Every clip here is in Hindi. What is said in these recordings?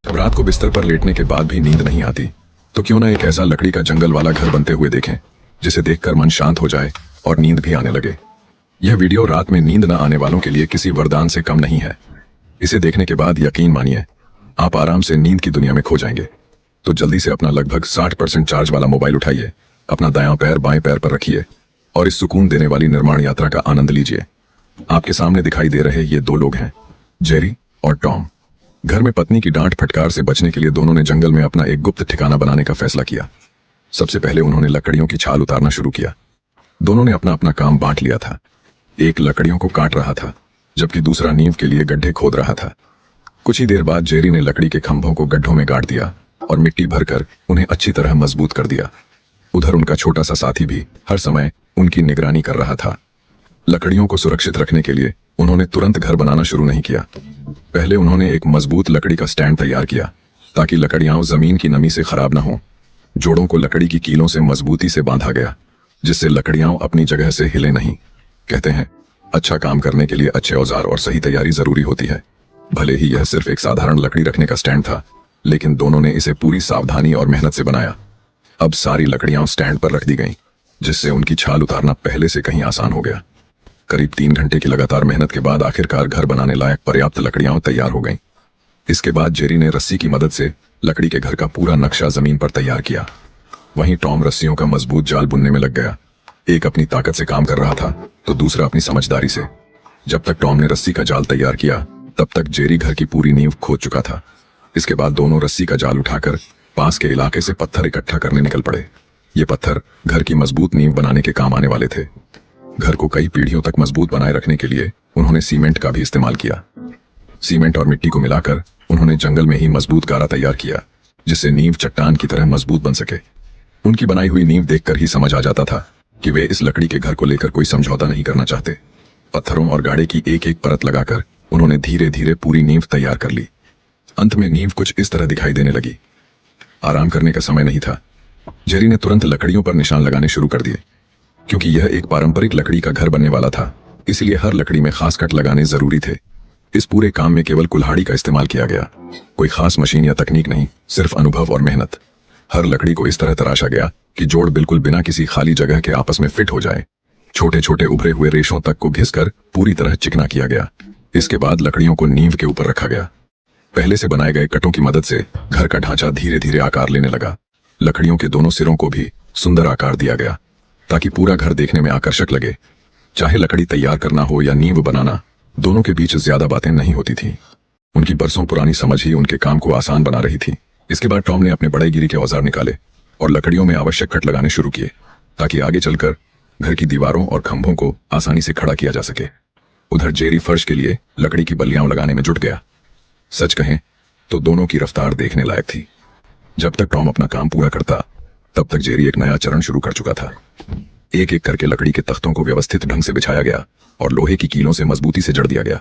जब रात को बिस्तर पर लेटने के बाद भी नींद नहीं आती तो क्यों ना एक ऐसा लकड़ी का जंगल वाला घर बनते हुए देखें जिसे देखकर मन शांत हो जाए और नींद भी आने लगे। यह वीडियो रात में नींद न आने वालों के लिए किसी वरदान से कम नहीं है। इसे देखने के बाद यकीन मानिए आप आराम से नींद की दुनिया में खो जाएंगे। तो जल्दी से अपना लगभग 60% चार्ज वाला मोबाइल उठाइए, अपना दायां पैर बाएं पैर पर रखिए और इस सुकून देने वाली निर्माण यात्रा का आनंद लीजिए। आपके सामने दिखाई दे रहे ये दो लोग हैं, जेरी और टॉम। घर में पत्नी की डांट फटकार से बचने के लिए दोनों ने जंगल में अपना एक गुप्त ठिकाना बनाने का फैसला किया। सबसे पहले उन्होंने लकड़ियों की छाल उतारना शुरू किया। दोनों ने अपना अपना काम बांट लिया था। एक लकड़ियों को काट रहा था जबकि दूसरा नींव के लिए गड्ढे खोद रहा था। कुछ ही देर बाद जेरी ने लकड़ी के खंभों को गड्ढों में गाड़ दिया और मिट्टी भरकर उन्हें अच्छी तरह मजबूत कर दिया। उधर उनका छोटा सा साथी भी हर समय उनकी निगरानी कर रहा था। लकड़ियों को सुरक्षित रखने के लिए उन्होंने तुरंत घर बनाना शुरू नहीं किया। पहले उन्होंने एक मजबूत लकड़ी का स्टैंड तैयार किया ताकि लकड़ियां जमीन की नमी से खराब न हो। जोड़ों को लकड़ी की कीलों से मजबूती से बांधा गया जिससे लकड़ियां अपनी जगह से हिले नहीं। कहते हैं अच्छा काम करने के लिए अच्छे औजार और सही तैयारी जरूरी होती है। भले ही यह सिर्फ एक साधारण लकड़ी रखने का स्टैंड था, लेकिन दोनों ने इसे पूरी सावधानी और मेहनत से बनाया। अब सारी लकड़ियां स्टैंड पर रख दी गईं, जिससे उनकी छाल उतारना पहले से कहीं आसान हो गया। करीब 3 घंटे की लगातार मेहनत के बाद आखिरकार घर बनाने लायक पर्याप्त लकड़ियां तैयार हो गईं। इसके बाद जेरी ने रस्सी की मदद से लकड़ी के घर का पूरा नक्शा जमीन पर तैयार किया। वहीं टॉम रस्सियों का मजबूत जाल बुनने में लग गया। एक अपनी ताकत से काम कर रहा था तो दूसरा अपनी समझदारी से। जब तक टॉम ने रस्सी का जाल तैयार किया तब तक जेरी घर की पूरी नींव खोद चुका था। इसके बाद दोनों रस्सी का जाल उठाकर पास के इलाके से पत्थर इकट्ठा करने निकल पड़े। ये पत्थर घर की मजबूत नींव बनाने के काम आने वाले थे। घर को कई पीढ़ियों तक मजबूत बनाए रखने के लिए उन्होंने सीमेंट का भी इस्तेमाल किया। सीमेंट और मिट्टी को मिलाकर उन्होंने जंगल में ही मजबूत गारा तैयार किया जिससे नींव चट्टान की तरह मजबूत बन सके। उनकी बनाई हुई नींव देखकर ही समझ आ जाता था कि वे इस लकड़ी के घर को लेकर कोई समझौता नहीं करना चाहते। पत्थरों और गाड़े की एक एक परत लगाकर उन्होंने धीरे धीरे पूरी नींव तैयार कर ली। अंत में नींव कुछ इस तरह दिखाई देने लगी। आराम करने का समय नहीं था। जेरी ने तुरंत लकड़ियों पर निशान लगाने शुरू कर दिए। क्योंकि यह एक पारंपरिक लकड़ी का घर बनने वाला था, इसलिए हर लकड़ी में खास कट लगाने जरूरी थे। इस पूरे काम में केवल कुल्हाड़ी का इस्तेमाल किया गया। कोई खास मशीन या तकनीक नहीं, सिर्फ अनुभव और मेहनत। हर लकड़ी को इस तरह तराशा गया कि जोड़ बिल्कुल बिना किसी खाली जगह के आपस में फिट हो जाए। छोटे छोटे उभरे हुए रेशों तक को घिसकर पूरी तरह चिकना किया गया। इसके बाद लकड़ियों को नींव के ऊपर रखा गया। पहले से बनाए गए कटों की मदद से घर का ढांचा धीरे धीरे आकार लेने लगा। लकड़ियों के दोनों सिरों को भी सुंदर आकार दिया गया ताकि पूरा घर देखने में आकर्षक लगे। चाहे लकड़ी तैयार करना हो या नींव बनाना, दोनों के बीच ज्यादा बातें नहीं होती थी। उनकी बरसों पुरानी समझ ही उनके काम को आसान बना रही थी। इसके बाद टॉम ने अपने बड़े गिरी के औजार निकाले और लकड़ियों में आवश्यक कट लगाने शुरू किए ताकि आगे चलकर घर की दीवारों और खंभों को आसानी से खड़ा किया जा सके। उधर जेरी फर्श के लिए लकड़ी की बल्लियां लगाने में जुट गया। सच कहें तो दोनों की रफ्तार देखने लायक थी। जब तक टॉम अपना काम पूरा करता तब तक जेरी एक नया चरण शुरू कर चुका था। एक एक करके लकड़ी के तख्तों को व्यवस्थित ढंग से बिछाया गया और लोहे की कीलों से मजबूती से जड़ दिया गया।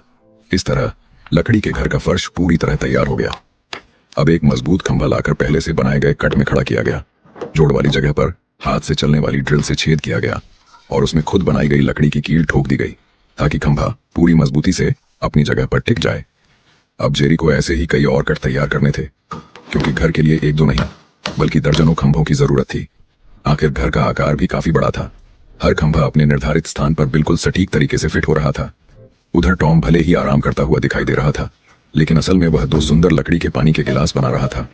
इस तरह लकड़ी के घर का फर्श पूरी तरह तैयार हो गया। अब एक मजबूत खंभा लाकर पहले से बनाए गए कट में खड़ा किया गया। जोड़ वाली जगह पर हाथ से चलने वाली ड्रिल से छेद किया गया और उसमें खुद बनाई गई लकड़ी की कील ठोक दी गई ताकि खंभा पूरी मजबूती से अपनी जगह पर टिक जाए। अब जेरी को ऐसे ही कई और कट तैयार करने थे, क्योंकि घर के लिए एक दो नहीं बल्कि दर्जनों खंभों की जरूरत थी। आखिर घर का आकार भी काफी बड़ा था। हर खंभा अपने निर्धारित स्थान पर बिल्कुल सटीक तरीके से फिट हो रहा था। उधर टॉम भले ही आराम करता हुआ दिखाई दे रहा था, लेकिन असल में वह 2 सुंदर लकड़ी के पानी के गिलास बना रहा था।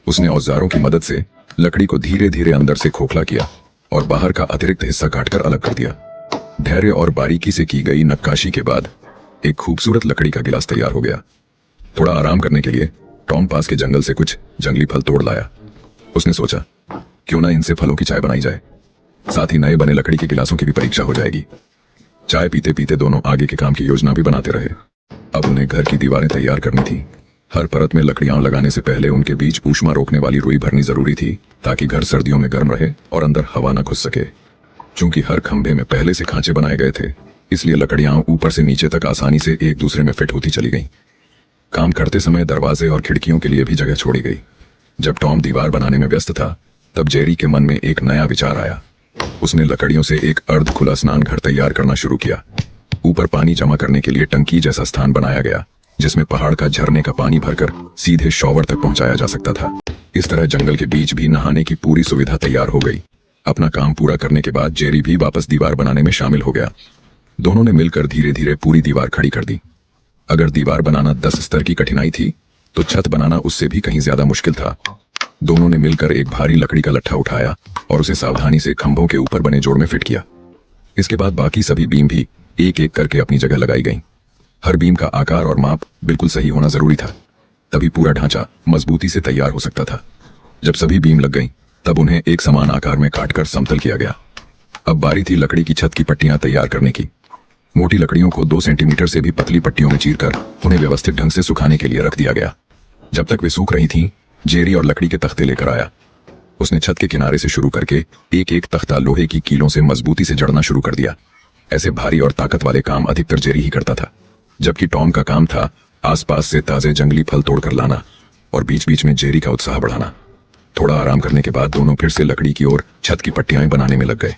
उसने औजारों की मदद से लकड़ी को धीरे धीरे अंदर से खोखला किया और बाहर का अतिरिक्त हिस्सा काटकर अलग कर दिया। धैर्य और बारीकी से की गई नक्काशी के बाद एक खूबसूरत लकड़ी का गिलास तैयार हो गया। थोड़ा आराम करने के लिए टॉम पास के जंगल से कुछ जंगली फल तोड़ लाया। उसने सोचा क्यों ना इनसे फलों की चाय बनाई जाए, साथ ही नए बने लकड़ी के गिलासों की भी परीक्षा हो जाएगी। चाय पीते पीते दोनों आगे के काम की योजना भी बनाते रहे। अब उन्हें घर की दीवारें तैयार करनी थी। हर परत में लकड़ियां लगाने से पहले उनके बीच ऊष्मा रोकने वाली रुई भरनी जरूरी थी ताकि घर सर्दियों में गर्म रहे और अंदर हवा न घुस सके। चूंकि हर खंभे में पहले से खांचे बनाए गए थे, इसलिए लकड़ियां ऊपर से नीचे तक आसानी से एक दूसरे में फिट होती चली गईं। काम करते समय दरवाजे और खिड़कियों के लिए भी जगह छोड़ी गई। जब टॉम दीवार बनाने में व्यस्त था, तब जेरी के मन में एक नया विचार आया। उसने लकड़ियों से एक अर्ध खुला स्नान घर तैयार करना शुरू किया। ऊपर पानी जमा करने के लिए टंकी जैसा स्थान बनाया गया, जिसमें पहाड़ का झरने का पानी भरकर सीधे शॉवर तक पहुंचाया जा सकता था। इस तरह जंगल के बीच भी नहाने की पूरी सुविधा तैयार हो गई। अपना काम पूरा करने के बाद जेरी भी वापस दीवार बनाने में शामिल हो गया। दोनों ने मिलकर धीरे धीरे पूरी दीवार खड़ी कर दी। अगर दीवार बनाना 10 स्तर की कठिनाई थी, तो छत बनाना उससे भी कहीं ज्यादा मुश्किल था। दोनों ने मिलकर एक भारी लकड़ी का लट्ठा उठाया और उसे सावधानी से खंभों के ऊपर बने जोड़ में फिट किया। इसके बाद बाकी सभी बीम भी एक एक करके अपनी जगह लगाई गईं। हर बीम का आकार और माप बिल्कुल सही होना जरूरी था, तभी पूरा ढांचा मजबूती से तैयार हो सकता था। जब सभी बीम लग गईं, तब उन्हें एक समान आकार में काटकर समतल किया गया। अब बारी थी लकड़ी की छत की पट्टियां तैयार करने की। मोटी लकड़ियों को 2 सेंटीमीटर से भी पतली पट्टियों में चीरकर उन्हें व्यवस्थित ढंग से सुखाने के लिए रख दिया गया। जब तक वे सूख रही थीं, जेरी और लकड़ी के तख्ते लेकर आया। उसने छत के किनारे से शुरू करके एक एक तख्ता लोहे की कीलों से मजबूती से जड़ना शुरू कर दिया। ऐसे भारी और ताकत वाले काम अधिकतर जेरी ही करता था, जबकि टॉम का काम था आसपास से ताजे जंगली फल तोड़कर लाना और बीच बीच में जेरी का उत्साह बढ़ाना। थोड़ा आराम करने के बाद दोनों फिर से लकड़ी की और छत की पट्टियां बनाने में लग गए।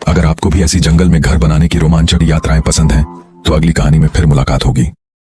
अगर आपको भी ऐसी जंगल में घर बनाने की रोमांचक यात्राएं पसंद हैं, तो अगली कहानी में फिर मुलाकात होगी।